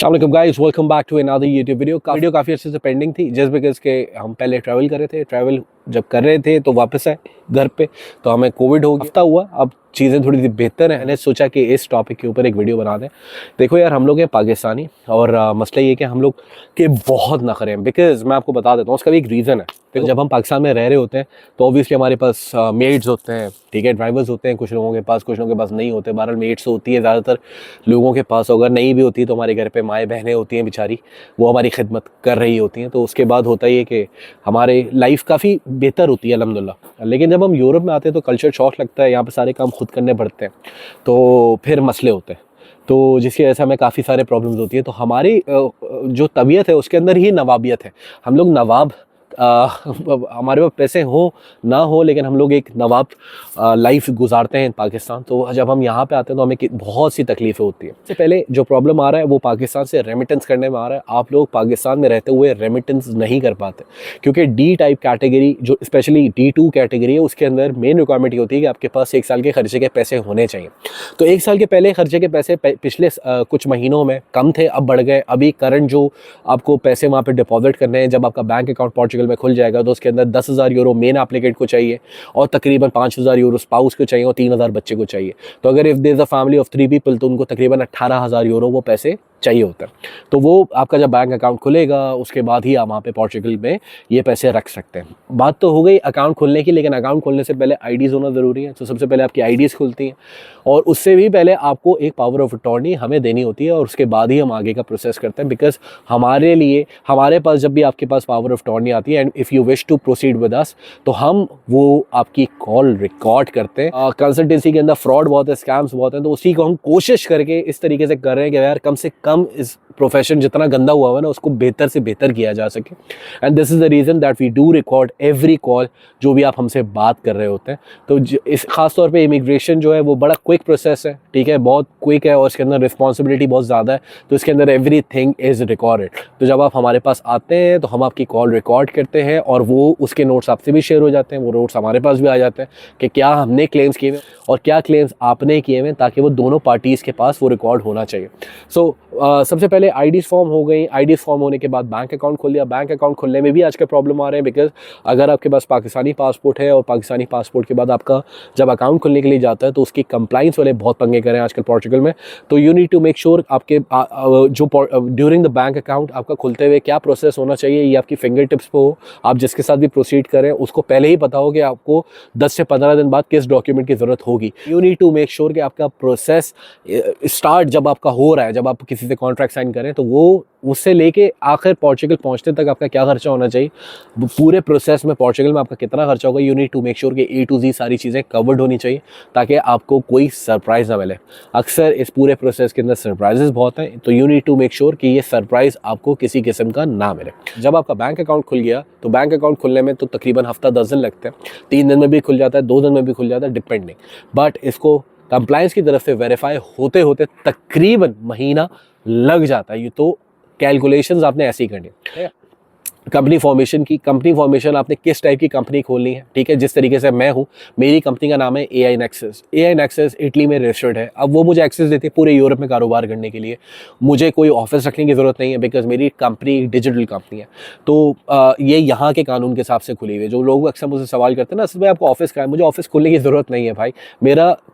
अस्सलाम guys, welcome back to another YouTube video काफ़ी अच्छे से पेंडिंग थी जस्ट बिकॉज के हम पहले ट्रैवल कर रहे थे। ट्रैवल जब कर रहे थे तो वापस आए घर पे तो हमें कोविड हो गया। हफ्ता हुआ, अब चीज़ें थोड़ी सी बेहतर हैं। मैंने सोचा कि इस टॉपिक के ऊपर एक वीडियो बना दें। देखो यार, हम लोग हैं पाकिस्तानी और मसला ये कि हम लोग के बहुत नखरे हैं। बिकॉज मैं आपको बता देता हूँ, उसका भी एक रीज़न है। तो जब हम पाकिस्तान में रह रहे होते हैं तो ऑब्वियसली हमारे पास मेड्स होते हैं, ठीक है, ड्राइवर्स होते हैं कुछ लोगों के पास, कुछ लोगों के पास नहीं होते। बहरहाल मेड्स होती है ज़्यादातर लोगों के पास। अगर नहीं भी होती तो हमारे घर पे माएँ बहनें होती हैं बेचारी, वो हमारी खिदमत कर रही होती हैं। तो उसके बाद होता ही है कि हमारे लाइफ काफ़ी बेहतर होती है अल्हम्दुलिल्लाह। लेकिन जब हम यूरोप में आते हैं तो कल्चर शॉक लगता है, यहाँ पे सारे काम खुद करने पड़ते हैं, तो फिर मसले होते हैं। तो जिसकी वजह से हमें काफ़ी सारे प्रॉब्लम्स होती है। तो हमारी जो तबीयत है उसके अंदर ही नवाबियत है। हम लोग नवाब हमारे पास पैसे हो ना हो, लेकिन हम लोग एक नवाब लाइफ गुजारते हैं पाकिस्तान। तो जब हम यहाँ पे आते हैं तो हमें बहुत सी तकलीफ़ें होती हैं। सबसे पहले जो प्रॉब्लम आ रहा है वो पाकिस्तान से रेमिटेंस करने में आ रहा है। आप लोग पाकिस्तान में रहते हुए रेमिटेंस नहीं कर पाते, क्योंकि डी टाइप कैटेगरी, जो स्पेशली D2 कैटेगरी है, उसके अंदर मेन रिक्वायरमेंट ये होती है कि आपके पास 1 साल के खर्चे के पैसे होने चाहिए। तो 1 साल के पहले खर्चे के पैसे पिछले कुछ महीनों में कम थे, अब बढ़ गए। अभी करंट जो आपको पैसे वहाँ पे डिपॉजिट करने हैं, जब आपका बैंक अकाउंट पोर्चुगल में खुल जाएगा तो उसके अंदर 10,000 यूरो मेन एप्लीकेंट को चाहिए और तकरीबन 5,000 यूरो स्पाउस को चाहिए और 3,000 बच्चे को चाहिए। तो अगर if there is a family of 3 people तो उनको तकरीबन 18,000 यूरो वो पैसे चाहिए होता है। तो वो आपका जब बैंक अकाउंट खुलेगा उसके बाद ही आप वहाँ पे पोर्चुगल में ये पैसे रख सकते हैं। बात तो हो गई अकाउंट खोलने की, लेकिन अकाउंट खोलने से पहले आईडीज़ होना ज़रूरी है। तो सबसे पहले आपकी आईडीज़ खुलती हैं और उससे भी पहले आपको एक पावर ऑफ अटॉर्नी हमें देनी होती है और उसके बाद ही हम आगे का प्रोसेस करते हैं। बिकॉज हमारे लिए, हमारे पास जब भी आपके पास पावर ऑफ अटॉर्नी आती है and if you wish to proceed with us, तो हम वो आपकी कॉल रिकॉर्ड करते हैं। कंसल्टेंसी के अंदर फ्रॉड बहुत है, स्कैम्स बहुत हैं, तो उसी को हम कोशिश करके इस तरीके से कर रहे हैं कि यार कम से कम इस प्रोफेशन जितना गंदा हुआ है ना उसको बेहतर से बेहतर किया जा सके। And this is the reason that we do record every call जो भी आप हमसे बात कर रहे होते हैं। तो इस खास तौर पे इमिग्रेशन जो है वो बड़ा क्विक प्रोसेस है, ठीक है, बहुत क्विक है और इसके अंदर रिस्पॉन्सिबिलिटी बहुत ज़्यादा है। तो इसके अंदर एवरी थिंग इज़ रिकॉर्डेड। तो जब आप हमारे पास आते हैं तो हम आपकी कॉल रिकॉर्ड करते हैं और वो उसके नोट्स आपसे भी शेयर हो जाते हैं, वो नोट्स हमारे पास भी आ जाते हैं कि क्या हमने क्लेम्स किए हुए और क्या क्लेम्स आपने किए हुए, ताकि वो दोनों पार्टीज़ के पास वो रिकॉर्ड होना चाहिए। सो सबसे पहले आईडीज़ फॉर्म हो गई। आईडीज़ फॉर्म होने के बाद बैंक अकाउंट खोल लिया। बैंक अकाउंट खोलने में भी आजकल प्रॉब्लम आ रहे हैं, बिकॉज अगर आपके पास पाकिस्तानी पासपोर्ट है और पाकिस्तानी पासपोर्ट के बाद आपका जब अकाउंट खोलने के लिए जाता है तो उसकी कंप्लाइंस वाले बहुत पंगे करें आजकल पोर्चुगल में। तो you need to make sure आपके जो ड्यूरिंग द बैंक अकाउंट आपका खुलते हुए क्या प्रोसेस होना चाहिए, ये आपकी फिंगर टिप्स पे हो। आप जिसके साथ भी प्रोसीड करें उसको पहले ही पता हो कि आपको 10 से 15 दिन बाद किस डॉक्यूमेंट की ज़रूरत होगी। You need to make sure कि आपका प्रोसेस स्टार्ट जब आपका हो रहा है, जब आप किसी से कॉन्ट्रैक्ट साइन करें, तो वो उससे लेके आखिर पोर्चुगल पहुंचने तक आपका क्या खर्चा होना चाहिए, पूरे प्रोसेस में पोर्चुगल में आपका कितना खर्चा होगा। You need to make sure कि A to Z सारी चीज़ें कवर्ड होनी चाहिए ताकि आपको कोई सरप्राइज़ ना मिले। अक्सर इस पूरे प्रोसेस के अंदर सरप्राइजेस बहुत हैं, तो you need to make sure कि ये सरप्राइज़ आपको किसी किस्म का ना मिले। जब आपका बैंक अकाउंट खुल गया तो बैंक अकाउंट खुलने में तो तकरीबन हफ्ता 10 दिन लगते हैं। 3 दिन में भी खुल जाता है, 2 दिन में भी खुल जाता है, डिपेंडिंग। बट इसको कंप्लायंस की तरफ से वेरीफाई होते होते तकरीबन महीना लग जाता है। ये तो कैलकुलेशंस आपने ऐसे ही करनी है। कंपनी फॉर्मेशन आपने किस टाइप की कंपनी खोलनी है, ठीक है। जिस तरीके से मैं हूँ, मेरी कंपनी का नाम है AI Nexus। AI Nexus Italy में रजिस्टर्ड है। अब वो मुझे एक्सेस देती है पूरे यूरोप में कारोबार करने के लिए। मुझे कोई ऑफिस रखने की ज़रूरत नहीं है, बिकॉज मेरी कंपनी डिजिटल कंपनी है। तो ये यहाँ के कानून के हिसाब से खुली हुई है। जो लोग अक्सर मुझसे सवाल करते हैं ना, असल में आपको ऑफिस का है, मुझे ऑफिस खोलने की ज़रूरत नहीं है भाई।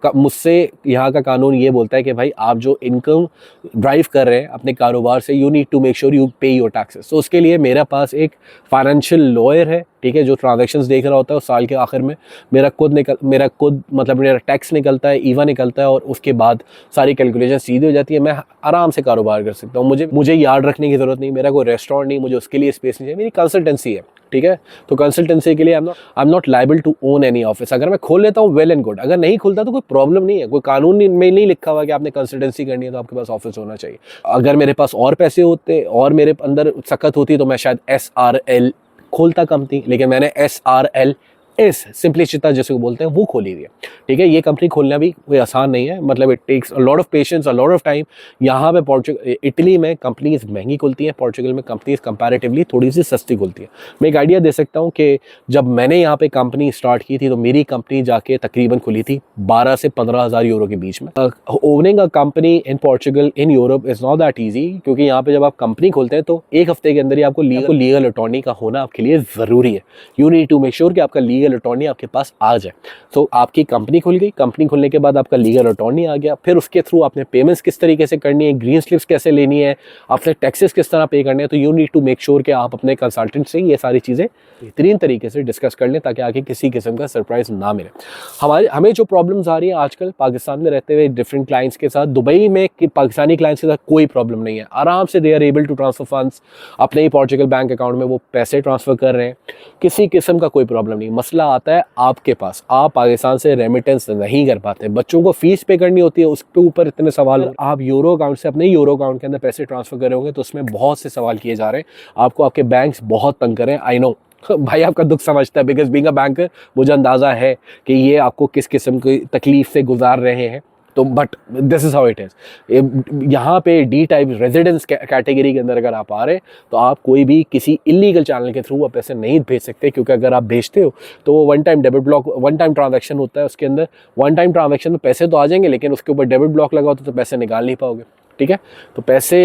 मुझसे यहाँ का कानून ये बोलता है कि भाई आप जो इनकम ड्राइव कर रहे हैं अपने कारोबार से, you need to make sure you pay your taxes. तो उसके लिए मेरे पास एक फाइनेंशियल लॉयर है, ठीक है, जो ट्रांजैक्शंस देख रहा होता है। साल के आखिर में मेरा टैक्स निकलता है, ईवा निकलता है और उसके बाद सारी कैलकुलेशन सीधी हो जाती है। मैं आराम से कारोबार कर सकता हूँ। मुझे यार्ड रखने की ज़रूरत नहीं, मेरा कोई रेस्टोरेंट नहीं, मुझे उसके लिए स्पेस नहीं चाहिए। मेरी कंसल्टेंसी है, ठीक है। तो कंसल्टेंसी के लिए I am not liable to own any office. अगर मैं खोल लेता हूँ वेल एंड गुड, अगर नहीं खुलता तो कोई प्रॉब्लम नहीं है। कोई कानून में नहीं लिखा हुआ कि आपने कंसल्टेंसी करनी है तो आपके पास ऑफिस होना चाहिए। अगर मेरे पास और पैसे होते और मेरे अंदर सख्त होती तो मैं शायद SRL खोलता कंपनी, लेकिन मैंने SRL इस सिंपलिसिटा जिसे बोलते हैं वो खोली हुई है, ठीक है। ये कंपनी खोलना भी कोई आसान नहीं है, मतलब it takes a lot of patience, a lot of time. यहाँ पे इटली में कंपनीज महंगी खुलती हैं, पोर्चुगल में कंपनीज कंपैरेटिवली थोड़ी सी सस्ती खुलती है। मैं एक आइडिया दे सकता हूँ कि जब मैंने यहाँ पे कंपनी स्टार्ट की थी तो मेरी कंपनी जाके तकरीबन खुली थी 12 से 15 हज़ार यूरो के बीच में। Owning a company in Portugal in Europe is not that easy, क्योंकि यहाँ पे जब आप कंपनी खोलते हैं तो एक हफ्ते के अंदर ही आपको लीगल अटॉर्नी का होना आपके लिए ज़रूरी है। You need to make sure कि आपका लीगल अटॉर्नी आपके पास आ जाए। तो आपकी कंपनी खुल गई, कंपनी खुलने के बाद आपका लीगल अटॉर्नी आ गया, फिर उसके थ्रू आपने पेमेंट्स किस तरीके से करनी है, ग्रीन स्लिप्स कैसे लेनी है, आपने टैक्सेस किस तरह पे करने हैं, तो you need to make sure कि आप अपने कंसल्टेंट से ये सारी चीज़ें बेहतरीन तरीके से डिस्कस कर लें, ताकि आगे किसी किस्म का सरप्राइज ना मिले। हमें जो प्रॉब्लम्स आ रही है आजकल पाकिस्तान में रहते हुए डिफरेंट क्लाइंट्स के साथ, दुबई में कि पाकिस्तानी क्लाइंट्स के साथ कोई प्रॉब्लम नहीं है, आराम से they are able to transfer funds, अपने ही पोर्चुगल बैंक अकाउंट में वो पैसे ट्रांसफर कर रहे हैं, किसी किस्म का कोई प्रॉब्लम नहीं। मसला आता है आपके पास, आप पाकिस्तान से रेमिटेंस नहीं कर पाते, बच्चों को फीस पे करनी होती है, उसके ऊपर इतने सवाल। आप यूरो अकाउंट से अपने यूरो अकाउंट के अंदर पैसे ट्रांसफर कर रहे होंगे तो उसमें बहुत से सवाल किए जा रहे हैं, आपको आपके बैंक्स बहुत तंग करें। आई नो भाई आपका दुख समझता है, बिकॉज बीइंग अ बैंकर मुझे अंदाज़ा है कि ये आपको किस किस्म की तकलीफ से गुजार रहे हैं, तो but this is how it is. यहाँ पे डी टाइप रेजिडेंस कैटेगरी के अंदर अगर आप आ रहे हैं तो आप कोई भी किसी इलीगल चैनल के थ्रू आप पैसे नहीं भेज सकते, क्योंकि अगर आप भेजते हो तो वो one time debit block, one time transaction होता है, उसके अंदर वन टाइम ट्रांजैक्शन में पैसे तो आ जाएंगे लेकिन उसके ऊपर डेबिट ब्लॉक लगा होता तो पैसे निकाल नहीं पाओगे, ठीक है। तो पैसे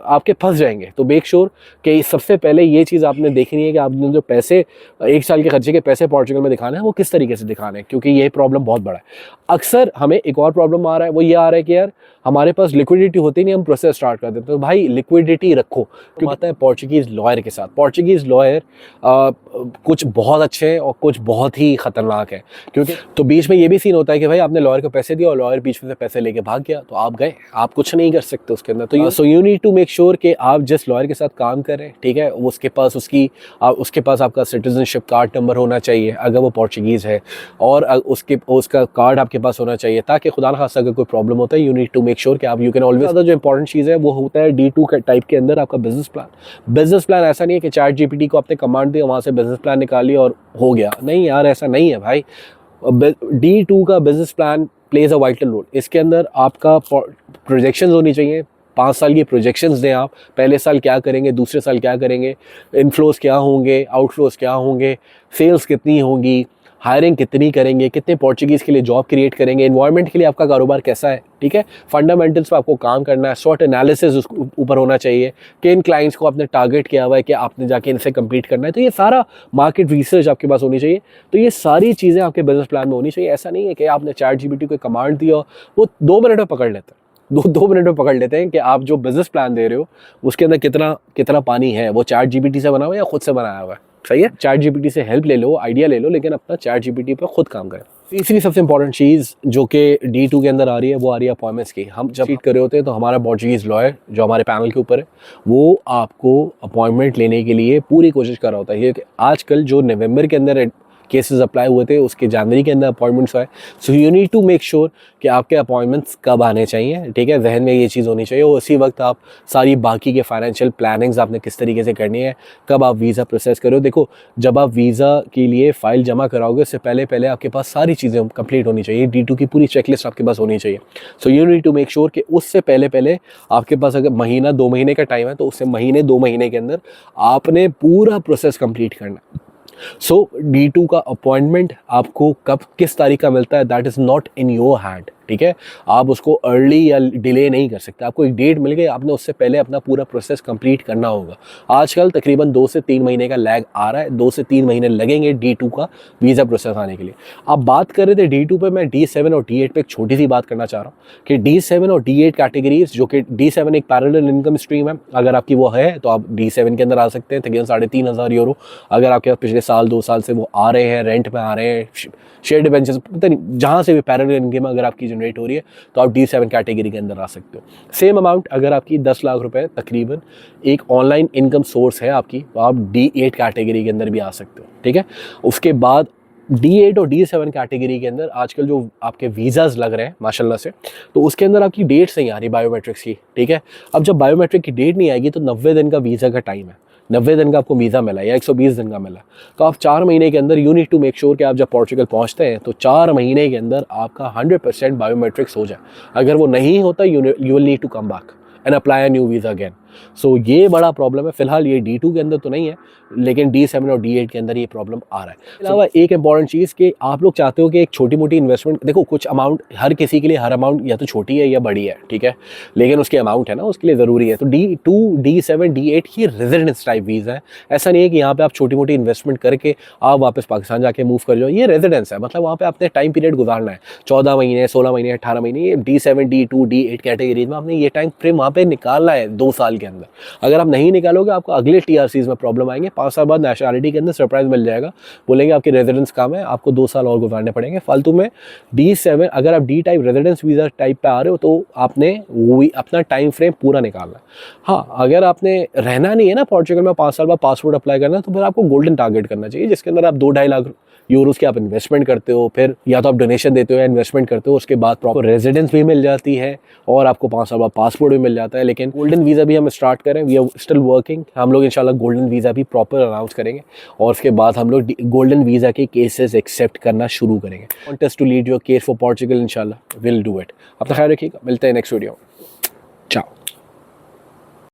आपके फंस जाएंगे। तो मेक श्योर कि सबसे पहले ये चीज़ आपने देखनी है कि आपने जो पैसे 1 साल के खर्चे के पैसे पोर्चुगल में दिखाने हैं वो किस तरीके से दिखाने हैं, क्योंकि ये प्रॉब्लम बहुत बड़ा है। अक्सर हमें एक और प्रॉब्लम आ रहा है, वो ये आ रहा है कि यार हमारे पास लिक्विडिटी होती नहीं, हम प्रोसेस स्टार्ट कर देते हैं। तो भाई लिक्विडिटी रखो, क्योंकि आता है पोर्चुगीज़ लॉयर के साथ। पोर्चुगीज़ लॉयर कुछ बहुत अच्छे हैं और कुछ बहुत ही ख़तरनाक है, क्योंकि तो बीच में ये भी सीन होता है कि भाई आपने लॉयर को पैसे दिया और लॉयर बीच में से पैसे लेके भाग गया, तो आप गए, आप कुछ नहीं कर सकते उसके अंदर। तो so you need to make sure कि आप जिस लॉयर के साथ काम कर रहे हैं, ठीक है, उसके पास उसके पास आपका सिटीजनशिप कार्ड नंबर होना चाहिए अगर वो पोर्चुगीज़ है, और उसका कार्ड आपके पास होना चाहिए, ताकि खुदा न खास्ता अगर कोई प्रॉब्लम होता है you need to make sure कि आप यू कैन ऑलवेज। ज़्यादा जो इंपॉर्टेंट चीज़ है वो होता है D2 टाइप के अंदर आपका बिजनेस प्लान। बिजनेस प्लान ऐसा नहीं है कि चैट GPT को आपने कमांड दिया, वहाँ से बिजनेस प्लान निकाली और हो गया, नहीं यार ऐसा नहीं है भाई। D2 का business plan plays a vital role. इसके अंदर आपका प्रोजेक्शंस होनी चाहिए, 5 साल की प्रोजेक्शंस दें आप, पहले साल क्या करेंगे, दूसरे साल क्या करेंगे, इनफ्लोज क्या होंगे, आउटफ्लोज क्या होंगे, सेल्स कितनी होंगी, हायरिंग कितनी करेंगे, कितने पोर्चुगीज़ के लिए जॉब क्रिएट करेंगे, एनवायरनमेंट के लिए आपका कारोबार कैसा है, ठीक है। फंडामेंटल्स पर आपको काम करना है, शॉर्ट एनालिसिस उसके ऊपर होना चाहिए कि इन क्लाइंट्स को आपने टारगेट किया हुआ है कि आपने जाके इनसे कम्पीट करना है, तो ये सारा मार्केट रिसर्च आपके पास होनी चाहिए। तो ये सारी चीज़ें आपके बिजनेस प्लान में होनी चाहिए। ऐसा नहीं है कि आपने चैट GPT को कमांड दिया, वो 2 मिनट में पकड़ लेता है, दो मिनट में पकड़ लेते हैं कि आप जो बिजनेस प्लान दे रहे हो उसके अंदर कितना पानी है, वो चैट GPT से बना हुआ है या खुद से बनाया हुआ है। सही है, चैट GPT से हेल्प ले लो, आइडिया ले लो, लेकिन अपना चैट GPT पे खुद काम करें। तीसरी सबसे इंपॉर्टेंट चीज़ जो कि D2 के अंदर आ रही है वो आ रही है अपॉइंटमेंट्स की। हम जब मीट कर रहे होते हैं तो हमारा पोर्चुगीज़ लॉयर जो हमारे पैनल के ऊपर है वो आपको अपॉइंटमेंट लेने के लिए पूरी कोशिश कर रहा होता है। ये आजकल जो नवंबर के अंदर केसेस अप्लाई हुए थे उसके जनवरी के अंदर अपॉइंटमेंट्स आए। So you need to make sure कि आपके अपॉइंटमेंट्स कब आने चाहिए, ठीक है, जहन में ये चीज़ होनी चाहिए। और उसी वक्त आप सारी बाकी के फाइनेंशियल प्लानिंग्स आपने किस तरीके से करनी है, कब आप वीज़ा प्रोसेस करो। देखो जब आप वीज़ा के लिए फ़ाइल जमा कराओगे उससे पहले आपके पास सारी चीज़ें कंप्लीट होनी चाहिए, D2 की पूरी चेकलिस्ट आपके पास होनी चाहिए। So you need to make sure कि उससे पहले आपके पास अगर महीना 2 महीने का टाइम है तो उससे महीने 2 महीने के अंदर आपने पूरा प्रोसेस कंप्लीट करना। सो D2 का अपॉइंटमेंट आपको कब किस तारीख का मिलता है that is not in your hand, ठीक है। आप उसको अर्ली या डिले नहीं कर सकते, आपको एक डेट मिल गई, आपने उससे पहले अपना पूरा प्रोसेस कंप्लीट करना होगा। आजकल तकरीबन 2 से 3 महीने का लैग आ रहा है, 2 से 3 महीने लगेंगे D2 का वीज़ा प्रोसेस आने के लिए। आप बात कर रहे थे D2 पे, मैं D7 और D8 पे एक छोटी सी बात करना चाह रहा हूँ कि D7 और D8 कैटेगरीज, जो कि D7 एक पैरेलल इनकम स्ट्रीम है, अगर आपकी वो है तो आप D7 के अंदर आ सकते हैं, तकरीबन 3,500 यूरो। अगर आपके पास पिछले साल 2 साल से वो आ रहे हैं, रेंट पे आ रहे हैं, शेयर्ड बेंचेस, पता नहीं जहाँ से भी पैरेलल इनकम अगर आपकी जनरेट हो रही है तो आप D7 कैटेगरी के अंदर आ सकते हो। सेम अमाउंट अगर आपकी 10 लाख रुपए तकरीबन एक ऑनलाइन इनकम सोर्स है आपकी, तो आप D8 कैटेगरी के अंदर भी आ सकते हो, ठीक है। उसके बाद D8 और D7 कैटेगरी के अंदर आजकल जो आपके वीज़ाज़ लग रहे हैं माशाल्लाह से, तो उसके अंदर आपकी डेट्स नहीं आ रही बायोमेट्रिक्स की, ठीक है। अब जब बायोमेट्रिक की डेट नहीं आएगी तो 90 दिन का वीज़ा का टाइम है, 90 दिन का आपको वीज़ा मिला या 120 दिन का मिला, तो आप 4 महीने के अंदर you need to make sure कि आप जब पोर्चुगल पहुंचते हैं तो 4 महीने के अंदर आपका 100% बायोमेट्रिक्स हो जाए। अगर वो नहीं होता you will need to come back and apply a new visa again. So ये बड़ा प्रॉब्लम है। फिलहाल ये D2 के अंदर तो नहीं है, लेकिन D7 और D8 के अंदर ये प्रॉब्लम आ रहा है। इसके अलावा एक इंपॉर्टेंट चीज़ कि आप लोग चाहते हो कि एक छोटी मोटी इन्वेस्टमेंट, देखो कुछ अमाउंट हर किसी के लिए, हर अमाउंट या तो छोटी है या बड़ी है, ठीक है, लेकिन उसकी अमाउंट है ना, उसके लिए ज़रूरी है। तो D2, D7, D8 ये रेजिडेंस टाइप वीज़ा है। ऐसा नहीं है कि यहाँ पे आप छोटी मोटी इन्वेस्टमेंट करके आप वापस पाकिस्तान जाके मूव कर जाओ। ये रेजिडेंस है, मतलब वहाँ पे आपने टाइम पीरियड गुजारना है, 14 महीने, 16 महीने, 18 महीने। ये D7, D2, D8 कैटेगरीज में आपने ये टाइम फ्रेम वहाँ पे निकालना है 2 साल के अंदर। अगर आप नहीं निकालोगे आपको अगले TRCs में प्रॉब्लम आएंगे। 5 साल बाद नेशनलिटी के अंदर सरप्राइज मिल जाएगा, बोलेंगे आपकी रेजिडेंस कम है, आपको 2 साल और गुजारने पड़ेंगे फालतू में। D7 अगर आप D type residence visa type पे आ रहे हो तो आपने वही अपना टाइम फ्रेम पूरा निकालना है। हाँ, अगर आपने रहना नहीं है ना पोर्चुगल में, 5 साल बाद पासपोर्ट अप्लाई करना है, तो फिर आपको गोल्डन टारगेट करना चाहिए, जिसके अंदर आप 2-2.5 लाख यूरोस की आप इन्वेस्टमेंट करते हो, फिर या तो आप डोनेशन देते हो या इन्वेस्टमेंट करते हो, उसके बाद प्रॉपर रेजिडेंस भी मिल जाती है और आपको 5 साल बाद पासपोर्ट भी मिल जाता है। लेकिन गोल्डन वीज़ा भी हम स्टार्ट करें, वी आर स्टिल वर्किंग। हम लोग इंशाल्लाह गोल्डन वीज़ा भी प्रॉपर अनाउंस करेंगे और उसके बाद हम लोग गोल्डन वीज़ा के केसेस एक्सेप्ट करना शुरू करेंगे। Want us to lead your case for Portugal, इंशाल्लाह विल डू इट। अपना ख्याल रखिएगा, मिलते हैं नेक्स्ट वीडियो। चाओ।